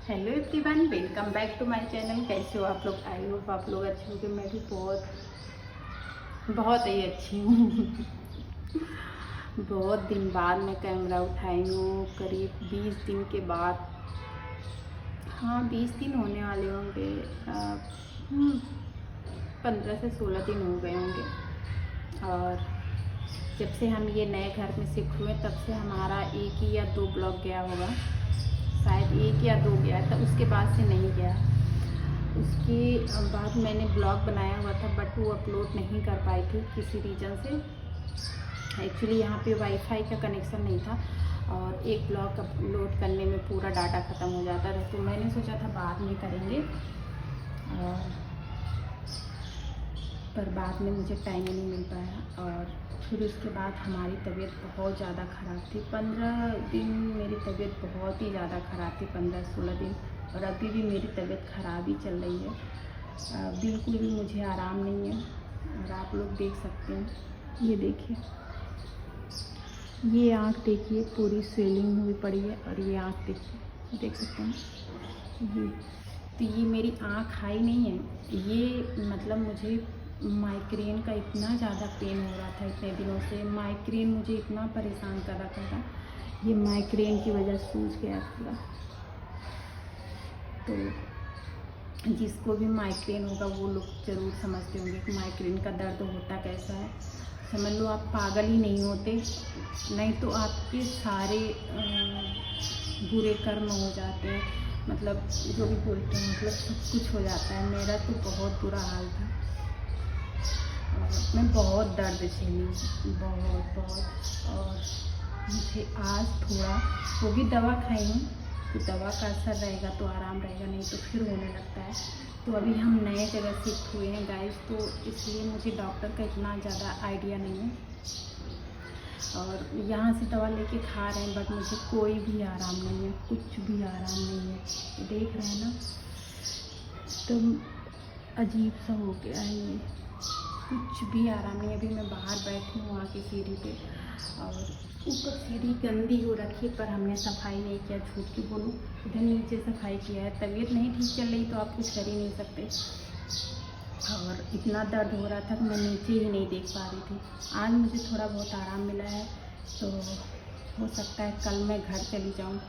Hello everyone, welcome back to my channel. कैसे हो आप लोग? आई होप आप लोग अच्छे होंगे। मैं भी बहुत ही अच्छी हूँ। बहुत दिन बाद मैं कैमरा उठाई हूँ, करीब 20 दिन के बाद। हाँ, 20 दिन होने वाले होंगे। 15 से 16 दिन हो गए होंगे। और जब से हम ये नए घर में शिफ्ट हुए तब से हमारा एक ही या दो ब्लॉग गया होगा, शायद एक या दो गया था, उसके बाद से नहीं गया। उसके बाद मैंने ब्लॉग बनाया हुआ था बट वो अपलोड नहीं कर पाई थी किसी रीज़न से। एक्चुअली यहाँ पे वाईफाई का कनेक्शन नहीं था और एक ब्लॉग अपलोड करने में पूरा डाटा ख़त्म हो जाता था, तो मैंने सोचा था बाद में करेंगे। पर बाद में मुझे टाइम नहीं मिल पाया। और फिर उसके बाद हमारी तबीयत बहुत ज़्यादा ख़राब थी। 15 दिन मेरी तबीयत बहुत ही ज़्यादा ख़राब थी, 15-16 दिन। और अभी भी मेरी तबीयत ख़राब ही चल रही है, बिल्कुल भी मुझे आराम नहीं है। और आप लोग देख सकते हैं, ये देखिए, ये आँख देखिए पूरी स्वेलिंग हुई पड़ी है। और ये आँख देखिए, देख सकते हैं ये मेरी आँख हाई नहीं है। ये मतलब मुझे माइग्रेन का इतना ज़्यादा पेन हो रहा था इतने दिनों से। माइग्रेन मुझे इतना परेशान कर रखा था, ये माइग्रेन की वजह से सूज गया पूरा। तो जिसको भी माइग्रेन होगा वो लोग ज़रूर समझते होंगे कि माइग्रेन का दर्द होता कैसा है। समझ लो आप पागल ही नहीं होते, नहीं तो आपके सारे बुरे कर्म हो जाते हैं, मतलब जो भी बोलते हैं, मतलब सब कुछ हो जाता है। मेरा तो बहुत बुरा हाल था और मैं बहुत दर्द झेली, बहुत। और मुझे आज थोड़ा, वो भी दवा खाई हूँ, तो दवा का असर रहेगा तो आराम रहेगा, नहीं तो फिर होने लगता है। तो अभी हम नए जगह शिफ्ट हुए हैं गाइस, तो इसलिए मुझे डॉक्टर का इतना ज़्यादा आइडिया नहीं है। और यहाँ से दवा लेके खा रहे हैं बट मुझे कोई भी आराम नहीं है, कुछ भी आराम नहीं है। देख रहे हैं ना, तो अजीब सा हो गया है ये, कुछ भी आराम नहीं। अभी मैं बाहर बैठी हूँ आके सीढ़ी पे, और ऊपर सीढ़ी गंदी हो रखी है पर हमने सफाई नहीं किया, झूठ क्यों बोलूँ। इधर नीचे सफाई किया है। तबीयत नहीं ठीक चल रही तो आप कुछ कर ही नहीं सकते। और इतना दर्द हो रहा था कि मैं नीचे ही नहीं देख पा रही थी। आज मुझे थोड़ा बहुत आराम मिला है, तो हो सकता है कल मैं घर चली जाऊँ।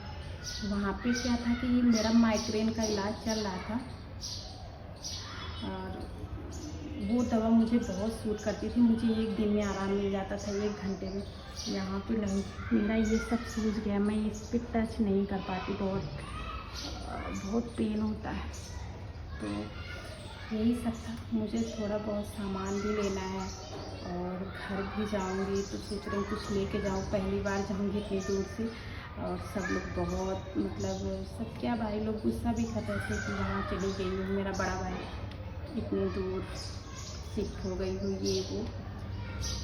वहाँ पे क्या था कि मेरा माइग्रेन का इलाज चल रहा था और वो दवा मुझे बहुत सूट करती थी। मुझे एक दिन में आराम मिल जाता था, 1 घंटे में। यहाँ पे नहीं, मेरा ये सब सूज गया, मैं इस पर टच नहीं कर पाती, बहुत पेन होता है। तो यही सब था। मुझे थोड़ा बहुत सामान भी लेना है और घर भी जाऊंगी, तो सोच रही हूँ कुछ लेके जाऊँ। पहली बार जाऊंगी इतनी दूर से, और सब लोग बहुत, मतलब सब क्या भाई लोग गुस्सा भी कर रहे थे कि वहाँ चली गई हूँ, मेरा बड़ा भाई इतनी दूर शिफ्ट हो गई हूँ, ये वो।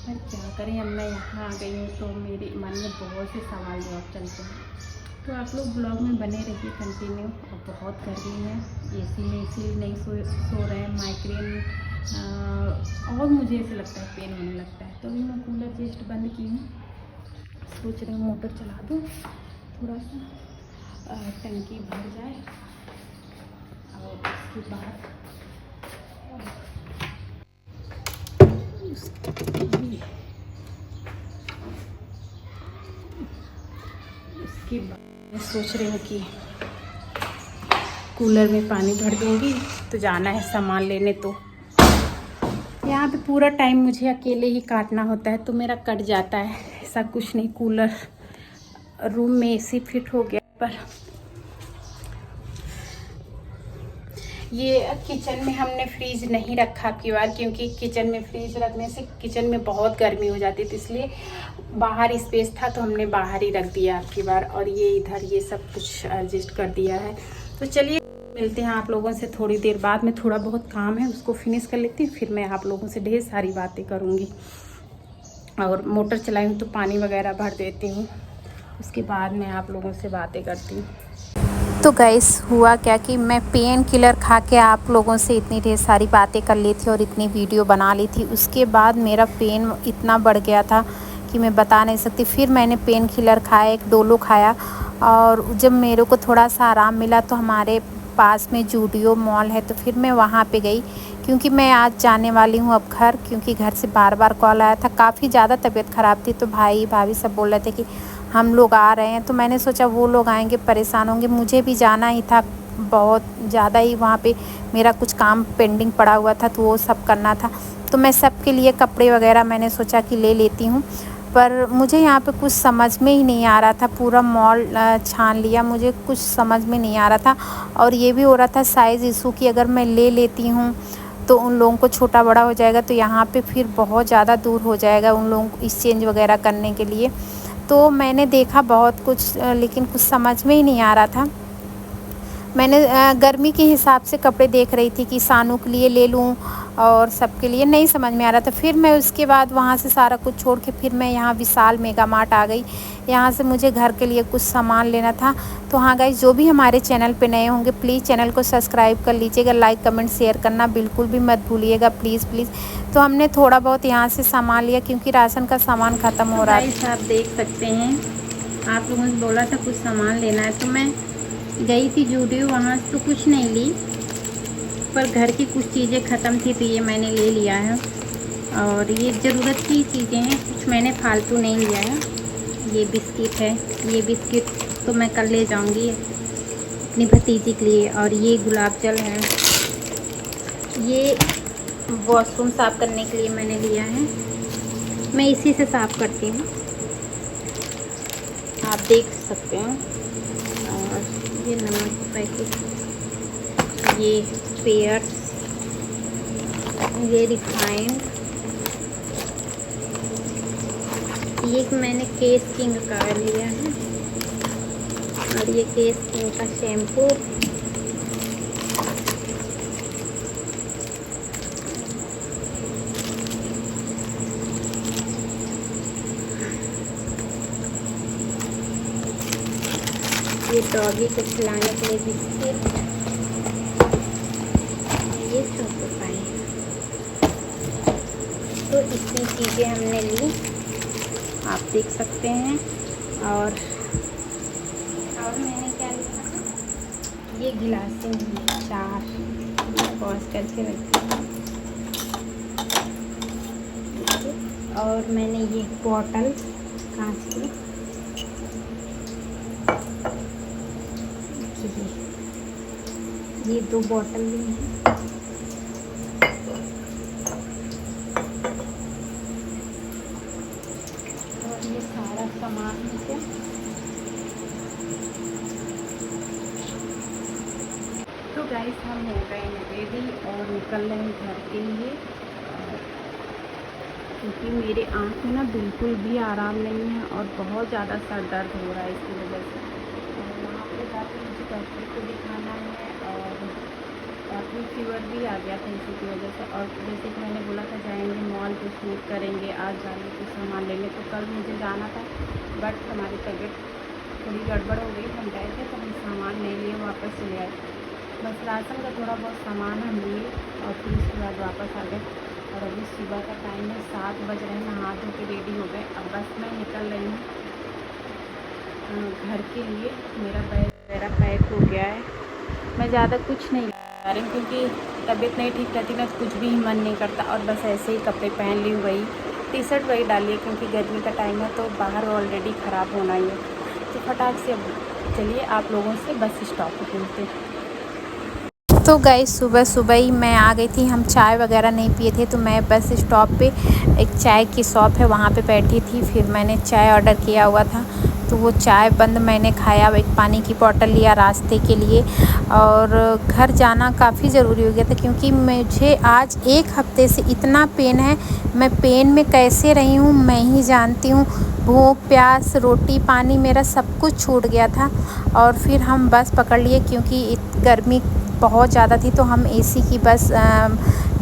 पर क्या करें, अब मैं यहाँ आ गई हूँ तो मेरे मन में बहुत से सवाल जवाब चलते हैं। तो आप लोग ब्लॉग में बने रहिए कंटिन्यू। और बहुत गर्मी है, एसी में इसलिए नहीं सो रहे हैं। माइग्रेन और मुझे ऐसे लगता है पेन होने लगता है, तो अभी मैं कूलर जस्ट बंद की हूँ। सोच रही हूँ मोटर चला दूँ, थोड़ा सा टंकी भर जाए और उसके बाद मैं सोच रही हूँ कि कूलर में पानी भर दूँगी, तो जाना है सामान लेने। तो यहाँ पे पूरा टाइम मुझे अकेले ही काटना होता है, तो मेरा कट जाता है, ऐसा कुछ नहीं। कूलर रूम में एसी फिट हो गया, पर ये किचन में हमने फ्रीज नहीं रखा आपकी बार, क्योंकि किचन में फ्रीज रखने से किचन में बहुत गर्मी हो जाती थी, इसलिए बाहर स्पेस था तो हमने बाहर ही रख दिया आपकी बार। और ये इधर ये सब कुछ एडजस्ट कर दिया है। तो चलिए मिलते हैं आप लोगों से थोड़ी देर बाद में। थोड़ा बहुत काम है उसको फिनिश कर लेती हूँ, फिर मैं आप लोगों से ढेर सारी बातें करूँगी। और मोटर चलाई हूँ तो पानी वगैरह भर देती हूँ, उसके बाद मैं आप लोगों से बातें करती हूँ। तो गाइस हुआ क्या कि मैं पेन किलर खा के आप लोगों से इतनी ढेर सारी बातें कर ली थी और इतनी वीडियो बना ली थी। उसके बाद मेरा पेन इतना बढ़ गया था कि मैं बता नहीं सकती। फिर मैंने पेन किलर खाया, एक डोलो खाया, और जब मेरे को थोड़ा सा आराम मिला तो हमारे पास में जूडियो मॉल है, तो फिर मैं वहाँ पे गई, क्योंकि मैं आज जाने वाली हूँ अब घर, क्योंकि घर से बार बार कॉल आया था। काफ़ी ज़्यादा तबीयत ख़राब थी, तो भाई भाभी सब बोल रहे थे कि हम लोग आ रहे हैं, तो मैंने सोचा वो लोग आएंगे परेशान होंगे, मुझे भी जाना ही था। बहुत ज़्यादा ही वहाँ पे मेरा कुछ काम पेंडिंग पड़ा हुआ था, तो वो सब करना था। तो मैं सबके लिए कपड़े वगैरह मैंने सोचा कि ले लेती हूँ, पर मुझे यहाँ पे कुछ समझ में ही नहीं आ रहा था। पूरा मॉल छान लिया, मुझे कुछ समझ में नहीं आ रहा था। और ये भी हो रहा था साइज़ इशू कि अगर मैं ले लेती हूँ तो उन लोगों को छोटा बड़ा हो जाएगा, तो यहाँ पे फिर बहुत ज़्यादा दूर हो जाएगा उन लोगों को एक्सचेंज वगैरह करने के लिए। तो मैंने देखा बहुत कुछ, लेकिन कुछ समझ में ही नहीं आ रहा था। मैंने गर्मी के हिसाब से कपड़े देख रही थी कि सानू के लिए ले लूँ और सबके लिए, नहीं समझ में आ रहा था। फिर मैं उसके बाद वहाँ से सारा कुछ छोड़ के फिर मैं यहाँ विशाल मेगा मार्ट आ गई। यहाँ से मुझे घर के लिए कुछ सामान लेना था। तो हाँ गाइस, जो भी हमारे चैनल पे नए होंगे प्लीज़ चैनल को सब्सक्राइब कर लीजिएगा, लाइक कमेंट शेयर करना बिल्कुल भी मत भूलिएगा, प्लीज़ प्लीज़। तो हमने थोड़ा बहुत यहाँ से सामान लिया, क्योंकि राशन का सामान ख़त्म हो रहा गाइस आप देख सकते हैं, आप लोगों ने बोला था कुछ सामान लेना है, तो मैं गई थी जूडियो, वहाँ से तो कुछ नहीं ली, पर घर की कुछ चीज़ें ख़त्म थी तो ये मैंने ले लिया है। और ये ज़रूरत की चीज़ें हैं, कुछ मैंने फालतू नहीं लिया है। ये बिस्किट है, ये बिस्किट तो मैं कल ले जाऊंगी अपनी भतीजी के लिए। और ये गुलाब जल है, ये वॉशरूम साफ़ करने के लिए मैंने लिया है, मैं इसी से साफ़ करती हूँ, आप देख सकते हैं। और ये नमक पैकेट, ये पेयर्स, ये रिफाइंड, ये मैंने केस किंग का लिया है, और ये केस किंग का शैम्पू, ये डॉगी को खिलाने के लिए बिस्किट, ये छोटे पाए। तो इतनी चीज़ें हमने ली, आप देख सकते हैं। और मैंने क्या लिखा था, ये गिलासें हैं 4, वॉश करके रखी। और मैंने ये बॉटल कांच की, ये 2 बॉटल ली हैं। और ये सारा सामान है। तो गाइस हम हो गए हैं रेडी और निकल रहे हैं घर के लिए, क्योंकि मेरे आँख में ना बिल्कुल भी आराम नहीं है और बहुत ज़्यादा सर दर्द हो रहा है इसकी वजह से। और वहाँ पे जाकर मुझे डॉक्टर को दिखाना है, और काफ़ी फीवर भी आ गया था इसी की वजह से। और जैसे कि मैंने बोला था जाएंगे मॉल पे शूट करेंगे, आज जाने कुछ सामान लेने, तो कल मुझे जाना था, बट हमारी तबीयत थोड़ी गड़बड़ हो गई, हम गए थे तो हम सामान नहीं लिए, वापस चले आए। बस राशन का थोड़ा बहुत सामान हम लिए और फिर उसके बाद वापस आ गए। और अभी सुबह का टाइम है, 7 बज रहे हैं, नहा धो के रेडी हो गए। अब बस मैं निकल रही हूँ घर के लिए। मेरा बैग वगैरह पैक हो गया है, मैं ज़्यादा कुछ नहीं ला रही हूँ, क्योंकि तबीयत नहीं ठीक रहती ना, कुछ भी मन नहीं करता। और बस ऐसे ही कपड़े पहन ली, वही टी शर्ट वही डाली है, क्योंकि गर्मी का टाइम है तो बाहर ऑलरेडी ख़राब होना ही है। तो फटाक से अब चलिए आप लोगों से बस स्टॉप पर मिलते हैं। तो गाइस सुबह सुबह ही मैं आ गई थी, हम चाय वगैरह नहीं पिए थे, तो मैं बस स्टॉप पे एक चाय की शॉप है वहाँ पे बैठी थी। फिर मैंने चाय ऑर्डर किया हुआ था, तो वो चाय बंद मैंने खाया, एक पानी की बोतल लिया रास्ते के लिए। और घर जाना काफ़ी ज़रूरी हो गया था, क्योंकि मुझे आज 1 हफ्ते से इतना पेन है, मैं पेन में कैसे रही हूँ मैं ही जानती हूँ। भूख प्यास रोटी पानी मेरा सब कुछ छूट गया था। और फिर हम बस पकड़ लिए, क्योंकि गर्मी बहुत ज़्यादा थी, तो हम एसी की बस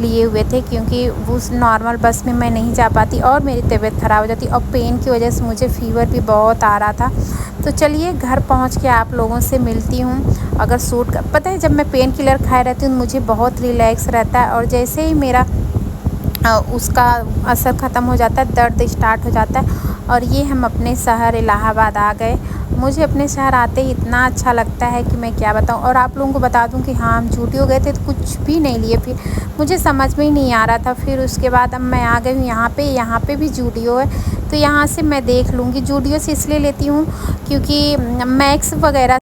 लिए हुए थे, क्योंकि उस नॉर्मल बस में मैं नहीं जा पाती और मेरी तबीयत ख़राब हो जाती, और पेन की वजह से मुझे फ़ीवर भी बहुत आ रहा था। तो चलिए घर पहुंच के आप लोगों से मिलती हूँ। अगर सूट का पता है, जब मैं पेन किलर खाए रहती हूँ मुझे बहुत रिलैक्स रहता है, और जैसे ही मेरा उसका असर ख़त्म हो जाता है, दर्द स्टार्ट हो जाता है। और ये हम अपने शहर इलाहाबाद आ गए। मुझे अपने शहर आते ही इतना अच्छा लगता है कि मैं क्या बताऊँ। और आप लोगों को बता दूँ कि हाँ, हम ज़ूडियो गए थे तो कुछ भी नहीं लिए, फिर मुझे समझ में ही नहीं आ रहा था। फिर उसके बाद अब मैं आ गई हूँ यहाँ पे भी ज़ूडियो है, तो यहाँ से मैं देख लूँगी। ज़ूडियो से इसलिए लेती हूँ क्योंकि मैक्स वगैरह